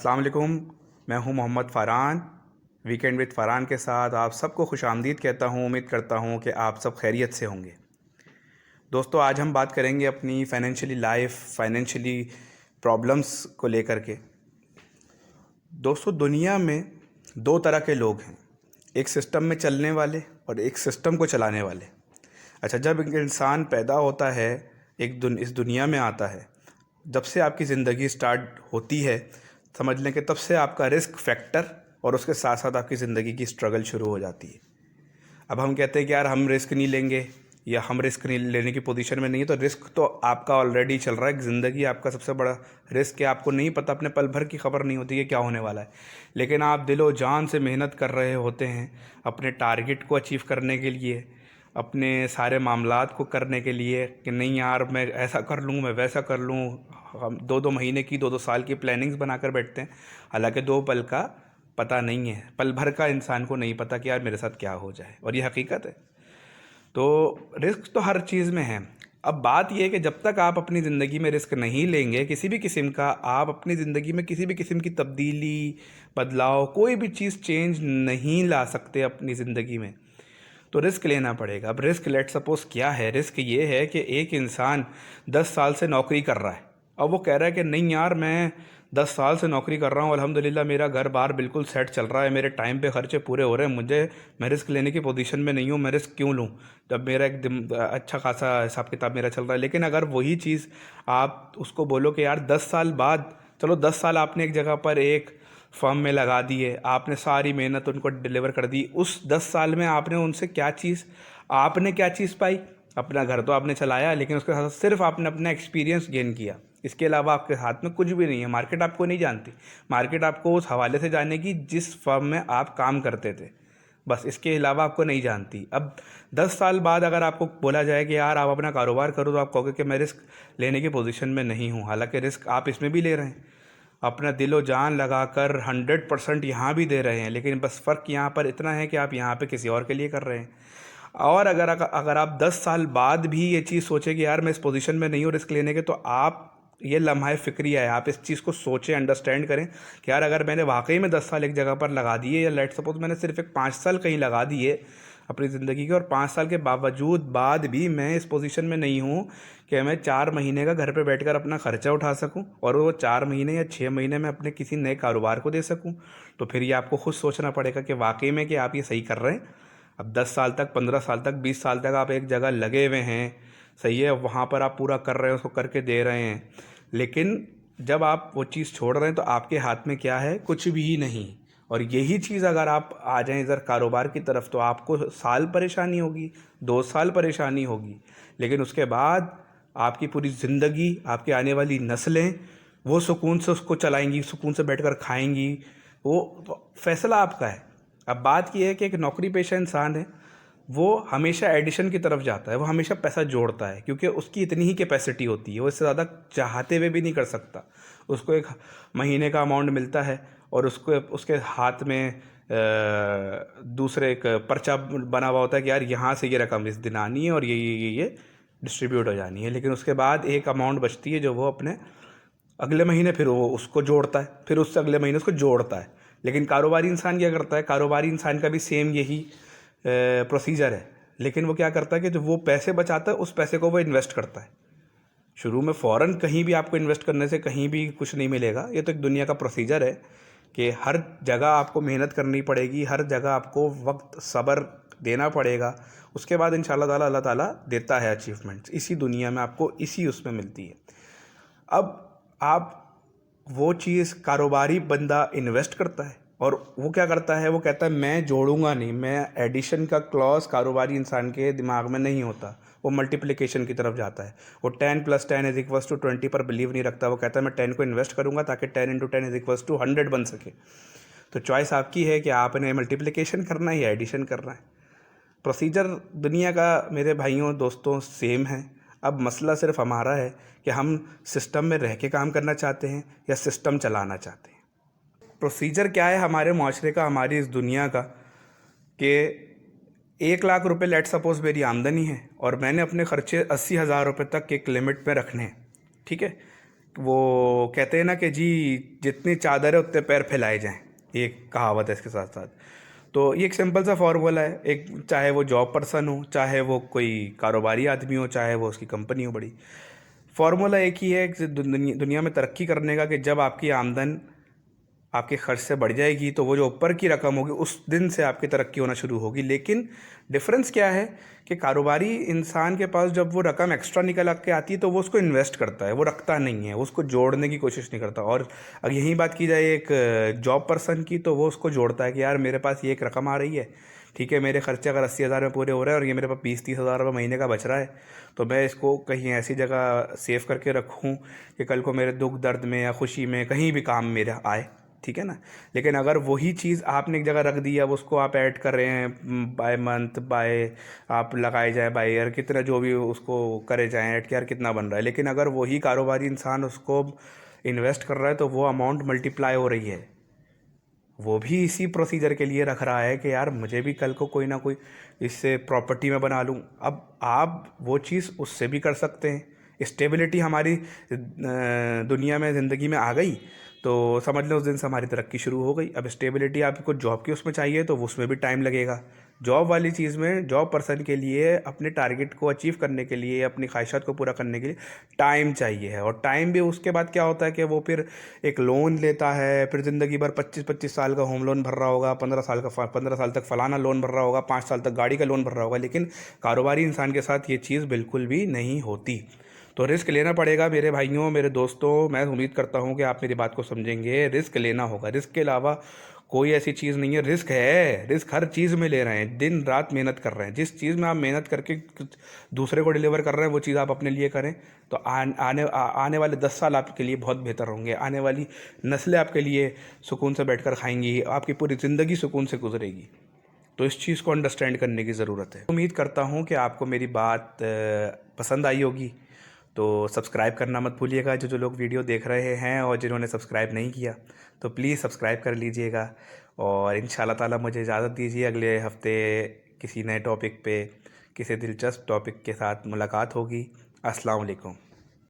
अस्सलाम वालेकुम। मैं हूं मोहम्मद फ़रहान। वीकेंड विद फ़रहान के साथ आप सबको खुशामदीद कहता हूं। उम्मीद करता हूं कि आप सब खैरियत से होंगे। दोस्तों, आज हम बात करेंगे अपनी फाइनेंशियली लाइफ, फाइनेंशियली प्रॉब्लम्स को लेकर के। दोस्तों, दुनिया में दो तरह के लोग हैं, एक सिस्टम में चलने वाले और एक सिस्टम को चलाने वाले। अच्छा, जब एक इंसान पैदा होता है, इस दुनिया में आता है, जब से आपकी ज़िंदगी स्टार्ट होती है, समझ लें कि तब से आपका रिस्क फैक्टर और उसके साथ साथ आपकी ज़िंदगी की स्ट्रगल शुरू हो जाती है। अब हम कहते हैं कि यार हम रिस्क नहीं लेंगे या हम रिस्क नहीं लेने की पोजीशन में नहीं है, तो रिस्क तो आपका ऑलरेडी चल रहा है। ज़िंदगी आपका सबसे बड़ा रिस्क है। आपको नहीं पता, अपने पल भर की खबर नहीं होती कि क्या होने वाला है, लेकिन आप दिलो जान से मेहनत कर रहे होते हैं अपने टारगेट को अचीव करने के लिए, अपने सारे मामलात को करने के लिए कि नहीं यार मैं ऐसा कर लूँ, मैं वैसा कर लूँ। हम 2-2 महीने की, 2-2 साल की प्लानिंग्स बनाकर बैठते हैं, हालांकि 2 पल का पता नहीं है, पल भर का इंसान को नहीं पता कि यार मेरे साथ क्या हो जाए, और ये हकीकत है। तो रिस्क तो हर चीज़ में है। अब बात यह है कि जब तक आप अपनी ज़िंदगी में रिस्क नहीं लेंगे किसी भी किस्म का, आप अपनी ज़िंदगी में किसी भी किस्म की तब्दीली, बदलाव, कोई भी चीज़ चेंज नहीं ला सकते अपनी ज़िंदगी में, तो रिस्क लेना पड़ेगा। अब रिस्क लेट सपोज क्या है? रिस्क ये है कि एक इंसान 10 साल से नौकरी कर रहा है, अब वो कह रहा है कि नहीं यार मैं 10 साल से नौकरी कर रहा हूँ, अल्हम्दुलिल्लाह मेरा घर बार बिल्कुल सेट चल रहा है, मेरे टाइम पे खर्चे पूरे हो रहे हैं, मैं रिस्क लेने की पोजीशन में नहीं हूँ, मैं रिस्क क्यों लूँ जब मेरा अच्छा खासा हिसाब किताब मेरा चल रहा है। लेकिन अगर वही चीज़ आप उसको बोलो कि यार 10 साल बाद, चलो 10 साल आपने एक जगह पर एक फर्म में लगा दिए, आपने सारी मेहनत उनको डिलीवर कर दी, उस 10 साल में आपने क्या चीज़ पाई? अपना घर तो आपने चलाया, लेकिन उसके साथ सिर्फ आपने अपना एक्सपीरियंस गेन किया। इसके अलावा आपके हाथ में कुछ भी नहीं है। मार्केट आपको नहीं जानती, मार्केट आपको उस हवाले से जानेगी जिस फर्म में आप काम करते थे, बस इसके अलावा आपको नहीं जानती। अब 10 साल बाद अगर आपको बोला जाए कि यार आप अपना कारोबार करो, तो आप कहोगे कि मैं रिस्क लेने की पोजीशन में नहीं हूँ। हालांकि रिस्क आप इसमें भी ले रहे हैं, अपना दिलो जान लगाकर 100% यहाँ भी दे रहे हैं, लेकिन बस फ़र्क यहाँ पर इतना है कि आप यहाँ पे किसी और के लिए कर रहे हैं। और अगर आप 10 साल बाद भी ये चीज़ सोचें कि यार मैं इस पोजीशन में नहीं हूँ रिस्क लेने के, तो आप, ये लम्हा फ़िक्रिया है, आप इस चीज़ को सोचें, अंडरस्टैंड करें कि यार अगर मैंने वाकई में 10 साल एक जगह पर लगा दिए, या लेट सपोज मैंने सिर्फ एक 5 साल कहीं लगा दिए अपनी ज़िंदगी के, और 5 साल के बावजूद बाद भी मैं इस पोजीशन में नहीं हूँ कि मैं 4 महीने का घर पे बैठकर अपना खर्चा उठा सकूं, और वो 4 महीने या 6 महीने में अपने किसी नए कारोबार को दे सकूं, तो फिर ये आपको खुद सोचना पड़ेगा कि वाकई में कि आप ये सही कर रहे हैं। अब 10 साल तक, 15 साल तक, 20 साल तक आप एक जगह लगे हुए हैं, सही है, वहाँ पर आप पूरा कर रहे हैं, उसको करके दे रहे हैं, लेकिन जब आप वो चीज़ छोड़ रहे हैं तो आपके हाथ में क्या है? कुछ भी नहीं। और यही चीज़ अगर आप आ जाएं इधर कारोबार की तरफ, तो आपको साल परेशानी होगी, 2 साल परेशानी होगी, लेकिन उसके बाद आपकी पूरी ज़िंदगी, आपकी आने वाली नस्लें वो सुकून से उसको चलाएंगी, सुकून से बैठकर खाएंगी। वो तो फैसला आपका है। अब बात यह है कि एक नौकरी पेशा इंसान है, वो हमेशा एडिशन की तरफ जाता है, वो हमेशा पैसा जोड़ता है, क्योंकि उसकी इतनी ही कैपेसिटी होती है, वो इससे ज़्यादा चाहते हुए भी नहीं कर सकता। उसको एक महीने का अमाउंट मिलता है और उसको उसके हाथ में दूसरे एक पर्चा बना हुआ होता है कि यार यहाँ से ये रकम इस दिन आनी है और ये डिस्ट्रीब्यूट हो जानी है, लेकिन उसके बाद एक अमाउंट बचती है जो वो अपने अगले महीने फिर वो उसको जोड़ता है, फिर उससे अगले महीने उसको जोड़ता है। लेकिन कारोबारी इंसान क्या करता है? कारोबारी इंसान का भी सेम यही प्रोसीजर है, लेकिन वो क्या करता है कि जो वो पैसे बचाता है उस पैसे को वो इन्वेस्ट करता है। शुरू में फ़ौरन कहीं भी आपको इन्वेस्ट करने से कहीं भी कुछ नहीं मिलेगा, ये तो एक दुनिया का प्रोसीजर है कि हर जगह आपको मेहनत करनी पड़ेगी, हर जगह आपको वक्त, सब्र देना पड़ेगा, उसके बाद इंशाल्लाह ताला अल्लाह ताला देता है अचीवमेंट्स, इसी दुनिया में आपको इसी उसमें मिलती है। अब आप वो चीज़, कारोबारी बंदा इन्वेस्ट करता है और वो क्या करता है? वो कहता है मैं जोड़ूंगा नहीं, मैं एडिशन का क्लॉज कारोबारी इंसान के दिमाग में नहीं होता, वो मल्टीप्लिकेशन की तरफ जाता है। वो 10 + 10 = 20 पर बिलीव नहीं रखता। वो कहता है मैं 10 को इन्वेस्ट करूंगा ताकि 10 × 10 = 100 बन सके। तो चॉइस आपकी है कि आपने मल्टीप्लिकेशन करना है या एडिशन करना है। प्रोसीजर दुनिया का मेरे भाइयों दोस्तों सेम है। अब मसला सिर्फ हमारा है कि हम सिस्टम में रह के काम करना चाहते हैं या सिस्टम चलाना चाहते हैं। प्रोसीजर क्या है हमारे माशरे का, हमारी इस दुनिया का, कि 1 लाख रुपए लेट सपोज मेरी आमदनी है और मैंने अपने खर्चे 80,000 रुपये तक एक लिमिट में रखने हैं, ठीक है। वो कहते हैं ना कि जी जितनी चादर है उतने पैर फैलाए जाएं, एक कहावत है इसके साथ साथ। तो ये एक सिंपल सा फॉर्मूला है, एक चाहे वो जॉब पर्सन हो, चाहे वो कोई कारोबारी आदमी हो, चाहे वो उसकी कंपनी हो बड़ी, फॉर्मूला एक ही है कि दुनिया में तरक्की करने का, कि जब आपकी आमदन आपके खर्च से बढ़ जाएगी तो वो जो ऊपर की रकम होगी उस दिन से आपकी तरक्की होना शुरू होगी। लेकिन डिफरेंस क्या है कि कारोबारी इंसान के पास जब वो रकम एक्स्ट्रा निकल के आती है तो वो उसको इन्वेस्ट करता है, वो रखता नहीं है, वो उसको जोड़ने की कोशिश नहीं करता। और अगर यही बात की जाए एक जॉब पर्सन की, तो वो उसको जोड़ता है कि यार मेरे पास ये एक रकम आ रही है, ठीक है, मेरे खर्चे अगर 80,000 में पूरे हो रहे हैं और ये मेरे पास 20-30 हज़ार रुपये महीने का बच रहा है, तो मैं इसको कहीं ऐसी जगह सेव करके रखूँ कि कल को मेरे दुख दर्द में या खुशी में कहीं भी काम मेरा आए, ठीक है ना। लेकिन अगर वही चीज़ आपने एक जगह रख दी, अब उसको आप ऐड कर रहे हैं बाय मंथ, बाय आप लगाए जाए बाय ईयर, कितना जो भी उसको करे जाएं ऐड कि यार कितना बन रहा है। लेकिन अगर वही कारोबारी इंसान उसको इन्वेस्ट कर रहा है तो वो अमाउंट मल्टीप्लाई हो रही है, वो भी इसी प्रोसीजर के लिए रख रहा है कि यार मुझे भी कल को कोई ना कोई इससे प्रॉपर्टी में बना लूँ। अब आप वो चीज़ उससे भी कर सकते हैं। स्टेबिलिटी हमारी दुनिया में ज़िंदगी में आ गई तो समझ लो उस दिन से हमारी तरक्की शुरू हो गई। अब स्टेबिलिटी आपको जॉब की उसमें चाहिए तो उसमें भी टाइम लगेगा। जॉब वाली चीज़ में जॉब पर्सन के लिए अपने टारगेट को अचीव करने के लिए, अपनी ख्वाहिशात को पूरा करने के लिए टाइम चाहिए है। और टाइम भी उसके बाद क्या होता है कि वो फिर एक लोन लेता है, फिर ज़िंदगी भर 25-25 साल का होम लोन भर रहा होगा, 15 साल तक फलाना लोन भर रहा होगा, 5 साल तक गाड़ी का लोन भर रहा होगा। लेकिन कारोबारी इंसान के साथ ये चीज़ बिल्कुल भी नहीं होती। तो रिस्क लेना पड़ेगा मेरे भाइयों, मेरे दोस्तों। मैं उम्मीद करता हूँ कि आप मेरी बात को समझेंगे। रिस्क लेना होगा, रिस्क के अलावा कोई ऐसी चीज़ नहीं है। रिस्क है, रिस्क हर चीज़ में ले रहे हैं, दिन रात मेहनत कर रहे हैं। जिस चीज़ में आप मेहनत करके दूसरे को डिलीवर कर रहे हैं वो चीज़ आप अपने लिए करें तो आने वाले 10 साल आपके लिए बहुत बेहतर होंगे। आने वाली नस्लें आपके लिए सुकून से बैठकर खाएंगी, आपकी पूरी ज़िंदगी सुकून से गुजरेगी। तो इस चीज़ को अंडरस्टैंड करने की ज़रूरत है। उम्मीद करता हूँ कि आपको मेरी बात पसंद आई होगी। तो सब्सक्राइब करना मत भूलिएगा, जो लोग वीडियो देख रहे हैं और जिन्होंने सब्सक्राइब नहीं किया तो प्लीज़ सब्सक्राइब कर लीजिएगा। और इंशाल्लाह ताला मुझे इजाज़त दीजिए, अगले हफ्ते किसी नए टॉपिक पे, किसी दिलचस्प टॉपिक के साथ मुलाकात होगी। अस्सलाम वालेकुम।